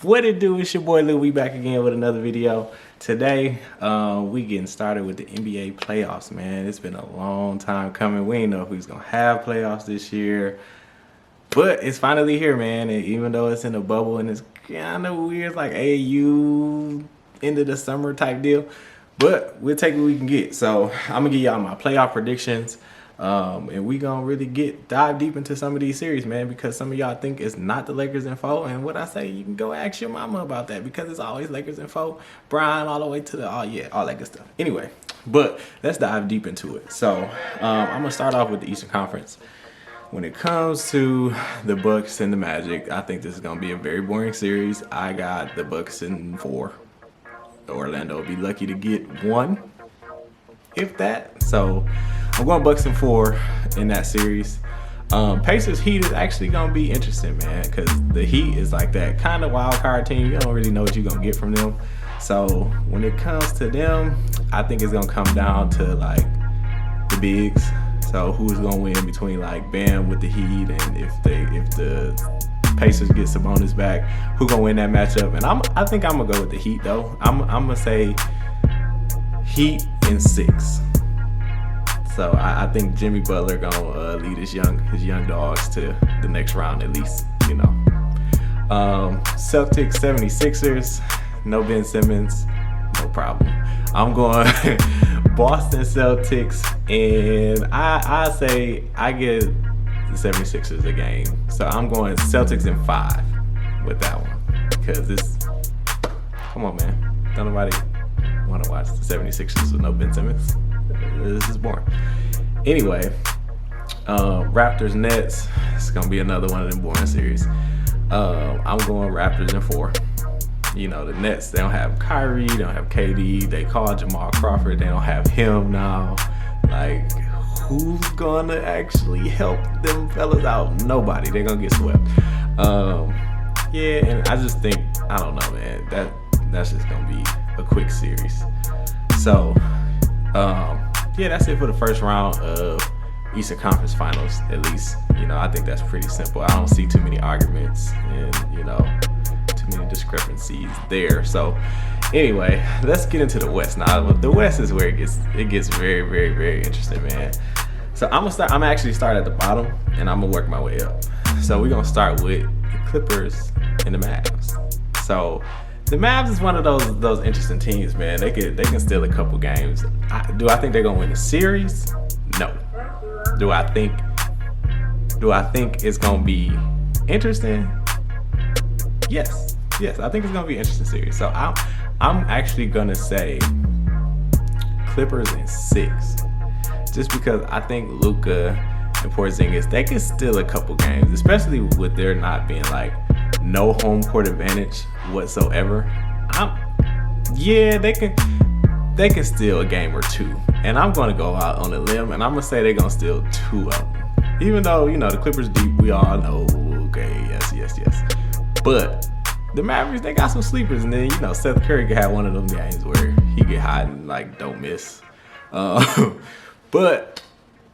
What it do? It's your boy Lou. We back again with another video. Today, we getting started with the NBA playoffs, man. It's been a long time coming. We didn't know if we was gonna have playoffs this year, but it's finally here, man. And even though it's in a bubble and it's kind of weird, like AU end of the summer type deal, but we'll take what we can get. So I'm gonna give y'all my playoff predictions. And we gonna really dive deep into some of these series, man, because some of y'all think it's not the Lakers in 4. And what I say, you can go ask your mama about that, because it's always Lakers in 4, Brian all the way to the, oh yeah, all that good stuff. Anyway, but let's dive deep into it. So I'm gonna start off with the Eastern Conference. When it comes to the Bucks and the Magic, I think this is gonna be a very boring series. I got the Bucks in 4. Orlando will be lucky to get 1, if that. So I'm going Bucks in 4 in that series. Pacers Heat is actually gonna be interesting, man, because the Heat is like that kind of wild card team. You don't really know what you're gonna get from them. So when it comes to them, I think it's gonna come down to like the bigs. So who's gonna win between like Bam with the Heat, and if the Pacers get Sabonis back, who gonna win that matchup? And I think I'm gonna go with the Heat though. I'm gonna say Heat in 6. So I think Jimmy Butler gonna lead his young dogs to the next round at least, you know. Celtics 76ers, no Ben Simmons, no problem. I'm going Boston Celtics, and I say I get the 76ers a game. So I'm going Celtics in 5 with that one, because this, come on, man, don't nobody want to watch the 76ers with no Ben Simmons. This is boring. Anyway, Raptors Nets, it's gonna be another one of them boring series. I'm going Raptors in 4. You know, the Nets, they don't have Kyrie, they don't have KD, they call Jamal Crawford, they don't have him now. Like, who's gonna actually help them fellas out? Nobody. They're gonna get swept. Yeah, and I just think, I don't know, man, that's just gonna be a quick series. So yeah, that's it for the first round of Eastern Conference Finals, at least. You know, I think that's pretty simple. I don't see too many arguments and, you know, too many discrepancies there. So anyway, let's get into the West now. The West is where it gets very, very, very interesting, man. So I'm actually start at the bottom, and I'm gonna work my way up. So we're gonna start with the Clippers and the Mavs. So the Mavs is one of those interesting teams, man. They can steal a couple games. Do I think they're gonna win the series? No. Do I think it's gonna be interesting? Yes. I think it's gonna be an interesting series. So I'm actually gonna say Clippers in 6, just because I think Luka and Porzingis, they can steal a couple games, especially with there not being like no home court advantage whatsoever. Yeah, they can steal a game or 2, and I'm gonna go out on a limb, and I'm gonna say they're gonna steal 2 of them. Even though, you know, the Clippers deep, we all know. Okay, yes. But the Mavericks, they got some sleepers, and then, you know, Seth Curry could have one of them games where he get hot and like don't miss. But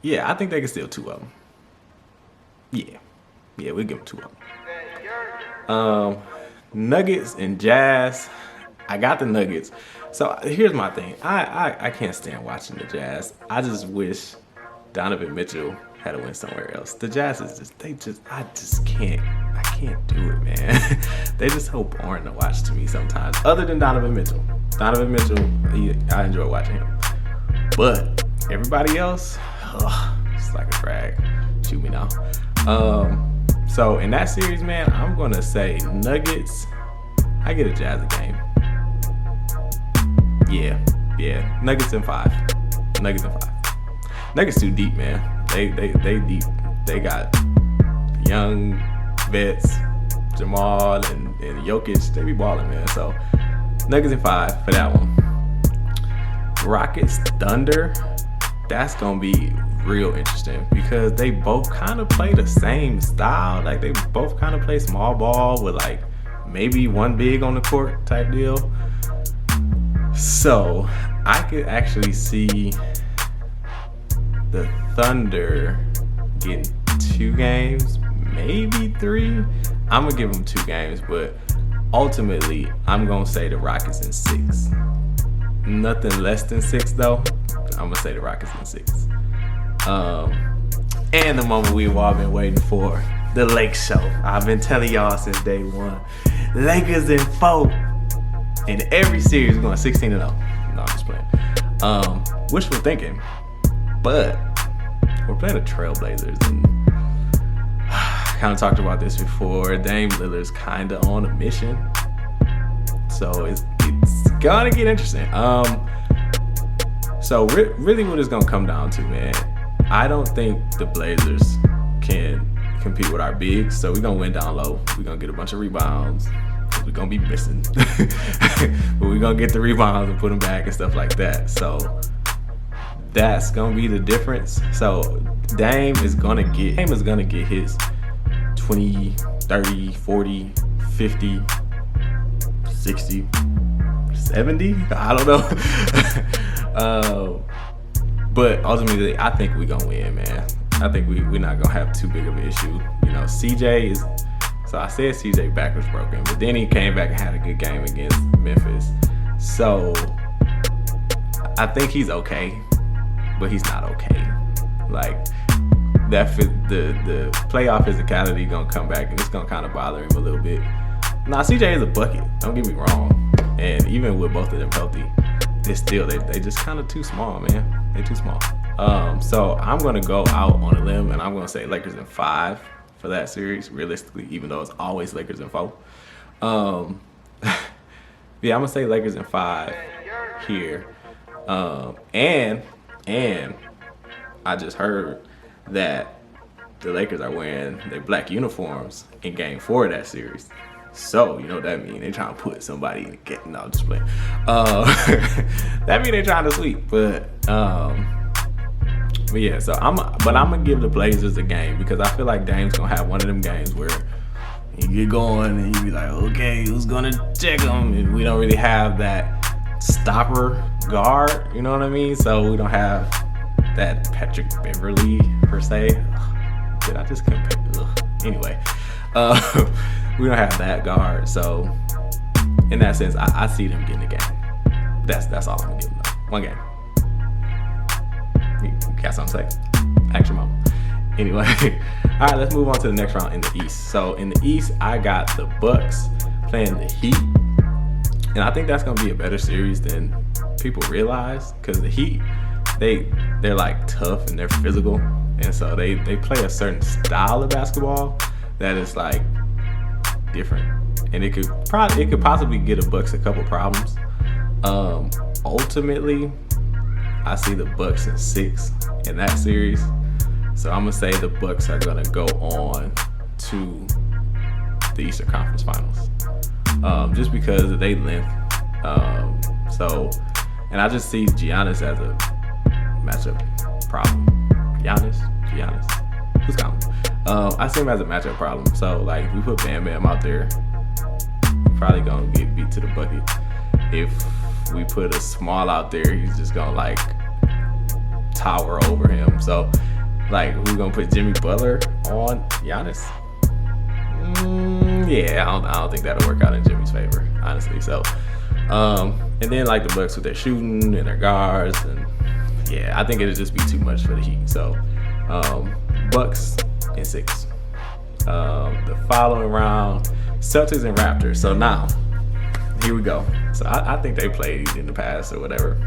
yeah, I think they can steal 2 of them. Yeah, we'll give them 2 of them. Nuggets and Jazz, I got the Nuggets. So here's my thing. I can't stand watching the Jazz. I just wish Donovan Mitchell had to win somewhere else. The Jazz is I can't do it, man. They just so boring to watch to me sometimes. Other than Donovan Mitchell. I enjoy watching him. But everybody else, it's like a drag. Shoot me now. So in that series, man, I'm gonna say Nuggets. I get a Jazz a game. Yeah. Nuggets in 5. Nuggets too deep, man. They deep. They got young vets, Jamal and Jokic. They be balling, man. So Nuggets in 5 for that one. Rockets Thunder. That's gonna be real interesting, because they both kind of play the same style. Like, they both kind of play small ball with like maybe one big on the court type deal. So I could actually see the Thunder getting 2 games, maybe 3. I'm gonna give them 2 games, but ultimately, I'm gonna say the Rockets in 6. Nothing less than 6 though. I'm gonna say the Rockets in 6. And the moment we've all been waiting for, the Lake Show. I've been telling y'all since day one. Lakers in 4. In every series, we're going 16-0. No, I'm just playing. Wishful thinking, but we're playing the Trailblazers, and kind of talked about this before. Dame Lillard's kind of on a mission, so it's gonna get interesting. So really, what it's gonna come down to, man, I don't think the Blazers can compete with our bigs, so we're gonna win down low. We're gonna get a bunch of rebounds. We're gonna be missing, but we're gonna get the rebounds and put them back and stuff like that. So that's gonna be the difference. So Dame is gonna get his 20, 30, 40, 50, 60, 70. I don't know. But ultimately, I think we're gonna win, man. I think we're not gonna have too big of an issue. You know, CJ is. So I said CJ back was broken, but then he came back and had a good game against Memphis. So I think he's okay, but he's not okay. Like the playoff physicality gonna come back, and it's gonna kind of bother him a little bit. Now CJ is a bucket. Don't get me wrong, and even with both of them healthy, it's still they just kind of too small, man. They're too small. So I'm gonna go out on a limb, and I'm gonna say Lakers in 5. For that series, realistically, even though it's always Lakers in 4. Yeah, I'm gonna say Lakers in 5 here. And I just heard that the Lakers are wearing their black uniforms in Game 4 of that series. So, you know what that means? They're trying to put somebody in the game. No, just playing. That means they're trying to sweep, but yeah, so I'm gonna give the Blazers a game, because I feel like Dame's gonna have one of them games where you get going and you be like, okay, who's gonna check him? And we don't really have that stopper guard, you know what I mean? So we don't have that Patrick Beverly per se. Did I just compare? Anyway, we don't have that guard. So in that sense, I see them getting a game. That's all I'm gonna give them. One game. You got something to say? Ask your mom. Anyway, all right, let's move on to the next round in the East. So in the East, I got the Bucks playing the Heat, and I think that's gonna be a better series than people realize, because the Heat, they're like tough and they're physical, and so they play a certain style of basketball that is like different, and it could possibly get the Bucks a couple problems. Ultimately, I see the Bucks in 6 in that series. So I'm gonna say the Bucks are gonna go on to the Eastern Conference Finals, just because of their length. And I just see Giannis as a matchup problem. Giannis, who's counting? I see him as a matchup problem. So like, if we put Bam Bam out there, we're probably gonna get beat to the bucket. If we put a small out there, he's just gonna like tower over him. So like, we're gonna put Jimmy Butler on Giannis. Yeah, I don't think that'll work out in Jimmy's favor, honestly. So and then like the Bucks with their shooting and their guards, and yeah, I think it'll just be too much for the Heat. So Bucks in 6. The following round, Celtics and Raptors. So now here we go. So I think they played in the past or whatever.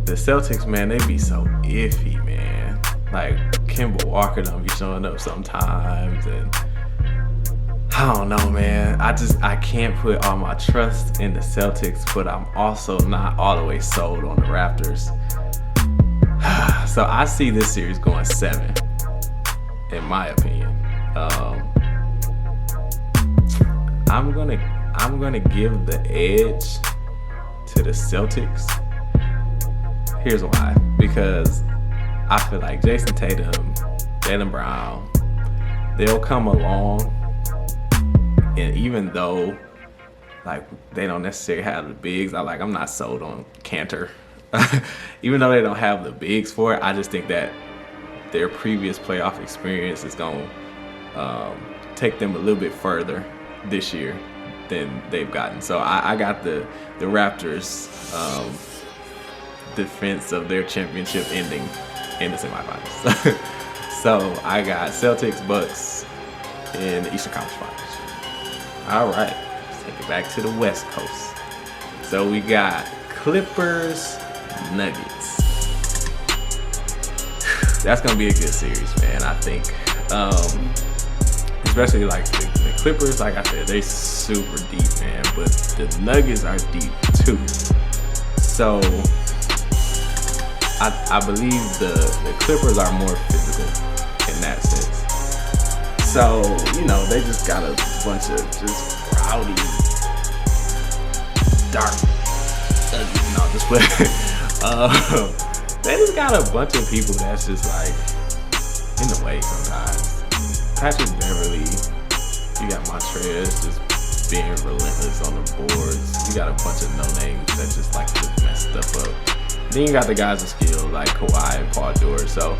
The Celtics, man, they be so iffy, man. Like, Kemba Walker don't be showing up sometimes, and I don't know, man. I can't put all my trust in the Celtics, but I'm also not all the way sold on the Raptors. So I see this series going 7, in my opinion. I'm gonna give the edge to the Celtics. Here's why. Because I feel like Jason Tatum, Jaylen Brown, they'll come along, and even though like they don't necessarily have the bigs, I'm not sold on Cantor. Even though they don't have the bigs for it, I just think that their previous playoff experience is gonna take them a little bit further this year than they've gotten. So I got the Raptors defense of their championship ending in the semifinals. So I got Celtics, Bucks in the Eastern Conference Finals. All right, let's take it back to the West Coast. So we got Clippers, Nuggets. That's gonna be a good series, man. I think, especially like the Clippers. Like I said, they super deep, man. But the Nuggets are deep too. So I believe the Clippers are more physical in that sense. So, you know, they just got a bunch of just rowdy, dark, ugly, no, just play. They just got a bunch of people that's just like in the way sometimes. Patrick Beverly, you got Montrez just being relentless on the boards. You got a bunch of no-names that just like to mess stuff up. Then you got the guys with skill like Kawhi and Paul George. So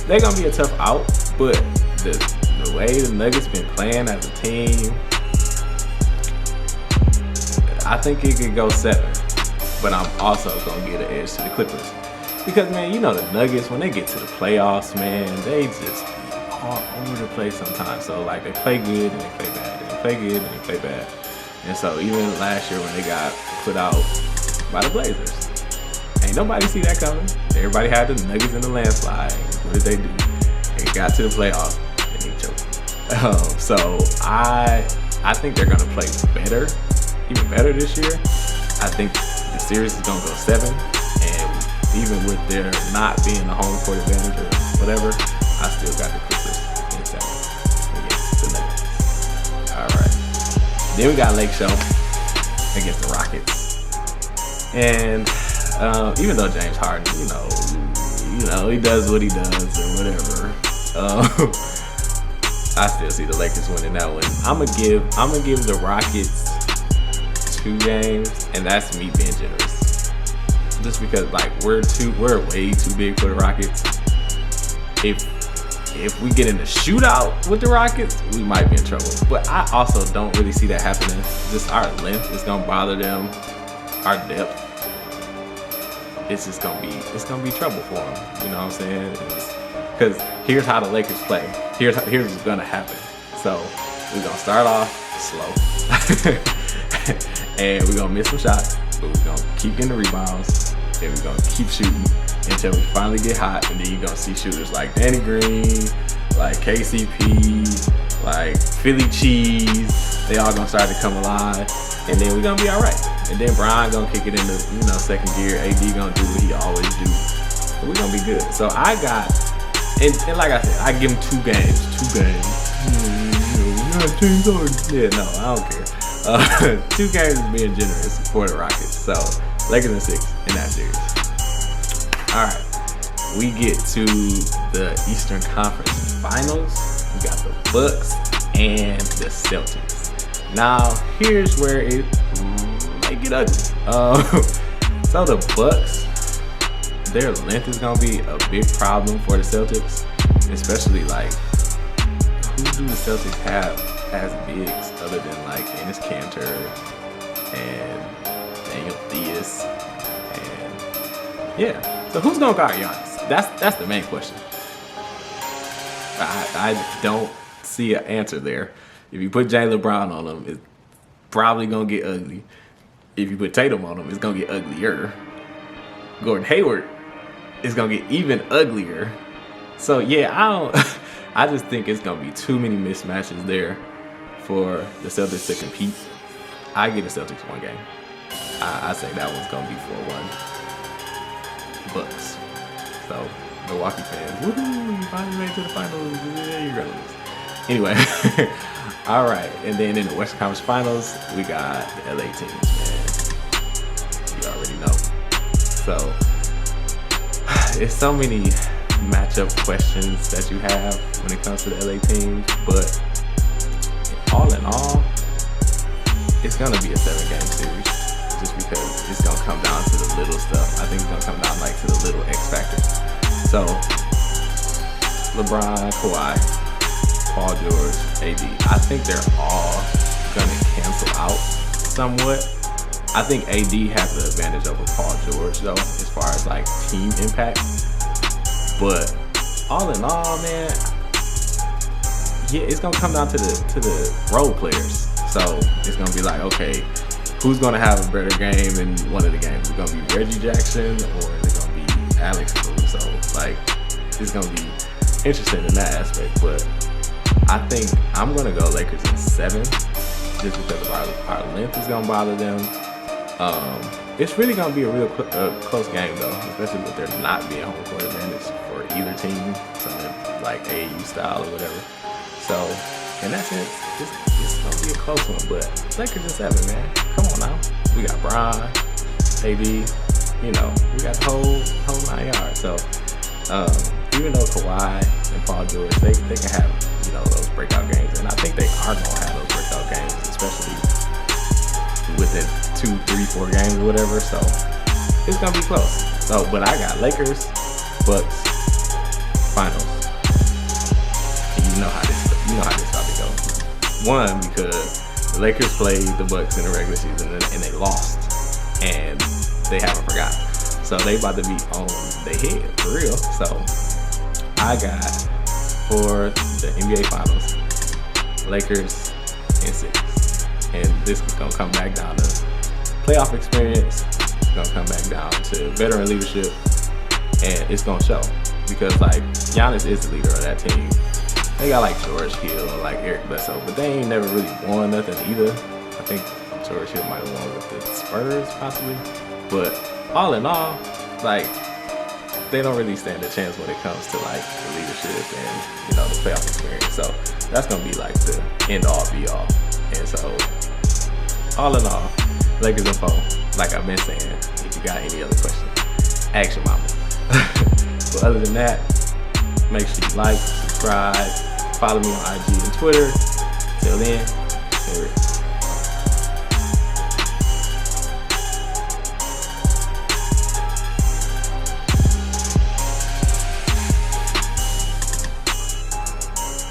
they're gonna be a tough out, but the way the Nuggets been playing as a team, I think it could go 7. But I'm also gonna give the edge to the Clippers. Because, man, you know the Nuggets, when they get to the playoffs, man, they just be all over the place sometimes. So, like, they play good and they play bad. And they play good and they play bad. And so, even last year when they got put out by the Blazers, ain't nobody see that coming. Everybody had the Nuggets in the landslide. What did they do? They got to the playoffs and they choked. So, I think they're going to play better, even better this year. I think the series is going to go 7. Even with their not being the home court advantage or whatever, I still got the Clippers in 7 against the Nuggets. All right. Then we got Lake Show against the Rockets. And even though James Harden, you know, he does what he does or whatever, I still see the Lakers winning that one. I'm gonna give the Rockets 2 games, and that's me being generous. Just because, like, we're way too big for the Rockets. If we get in a shootout with the Rockets, we might be in trouble. But I also don't really see that happening. Just our length is gonna bother them. Our depth, it's gonna be trouble for them. You know what I'm saying? Because here's how the Lakers play. Here's what's gonna happen. So we're gonna start off slow, and we're gonna miss some shots. But we're gonna keep getting the rebounds, and we're gonna keep shooting until we finally get hot, and then you're gonna see shooters like Danny Green, like KCP, like Philly Cheese. They all gonna start to come alive, and then we're gonna be all right. And then Brian gonna kick it into second gear. AD gonna do what he always do. But we're gonna be good. So I got, and like I said, I give him 2 games. 2 games. Yeah, no, I don't care. 2 games is being generous for the Rockets. So Lakers in 6 in that series. All right, we get to the Eastern Conference Finals. We got the Bucks and the Celtics. Now here's where it might get ugly. So the Bucks, their length is gonna be a big problem for the Celtics, especially like who do the Celtics have as bigs other than like Enes Kanter and Daniel Theis, and yeah. So who's gonna guard Giannis? That's the main question. I don't see an answer there. If you put Jaylen Brown on him, it's probably gonna get ugly. If you put Tatum on him, it's gonna get uglier. Gordon Hayward is gonna get even uglier. So yeah, I just think it's gonna be too many mismatches there for the Celtics to compete. I give the Celtics 1 game. I say that one's gonna be 4-1 Bucks. So Milwaukee fans, woohoo! You finally made it to the finals. Yeah, you're gonna lose. Anyway, all right. And then in the Western Conference Finals, we got the LA teams, man. You already know. So it's so many matchup questions that you have when it comes to the LA teams, but all in all, it's gonna be a 7-game series, just because it's gonna come down to the little stuff. I think it's gonna come down like to the little X factors. So LeBron, Kawhi, Paul George, AD, I think they're all gonna cancel out somewhat. I think AD has the advantage over Paul George though, as far as like team impact. But all in all, man, yeah, it's gonna come down to the role players. So it's gonna be like, okay, who's gonna have a better game in one of the games? Is it gonna be Reggie Jackson or is it gonna be Alex Caruso? Like, it's gonna be interesting in that aspect. But I think I'm gonna go Lakers in 7, just because of our length is gonna bother them. It's really gonna be a real close game though, especially with there not being home court advantage for either team, something like AAU style or whatever. So in that sense, it's gonna be a close one. But Lakers in 7, man. Come on now. We got Bron, AD, you know, we got the whole 9 yards. So even though Kawhi and Paul George, they can have, you know, those breakout games, and I think they are gonna have those breakout games, especially within 2, 3, 4 games or whatever. So it's gonna be close. So, but I got Lakers, Bucks, finals. And you know how this about to go. One, because the Lakers played the Bucks in the regular season and they lost, and they haven't forgot. So they about to be on their head for real. So I got for the NBA Finals, Lakers in 6. And this is gonna come back down to playoff experience. It's gonna come back down to veteran leadership, and it's gonna show, because like Giannis is the leader of that team. They got like George Hill or like Eric Bledsoe, but they ain't never really won nothing either. I think George Hill might have won with the Spurs possibly, but all in all, like, they don't really stand a chance when it comes to like the leadership and, you know, the playoff experience. So that's gonna be like the end all be all. And so all in all, Lakers in 4. Like I've been saying, if you got any other questions, ask your mama. But other than that, make sure you like, subscribe, follow me on IG and Twitter. Till then,